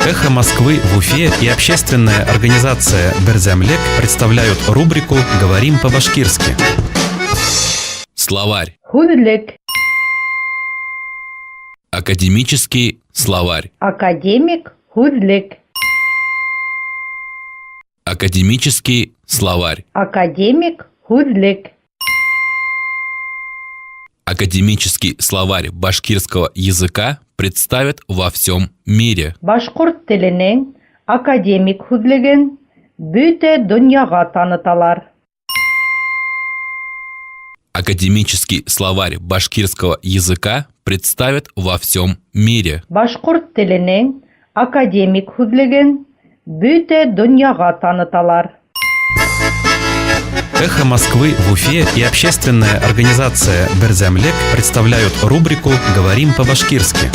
«Эхо Москвы» в Уфе и общественная организация «Берзямлек» представляют рубрику «Говорим по-башкирски». Словарь. Худлек. Академический словарь. Академик Худлек. Академический словарь. Академик Худлек. Академический словарь башкирского языка представят во всем мире. Башкорт теленең академик Худлеген бөтә дөньяга таныталар. Академический словарь башкирского языка представят во всем мире. Башкорт теленең академик Худлеген бөтә дөньяга таныталар. «Эхо Москвы» в Уфе и общественная организация «Берзямлек» представляют рубрику «Говорим по-башкирски».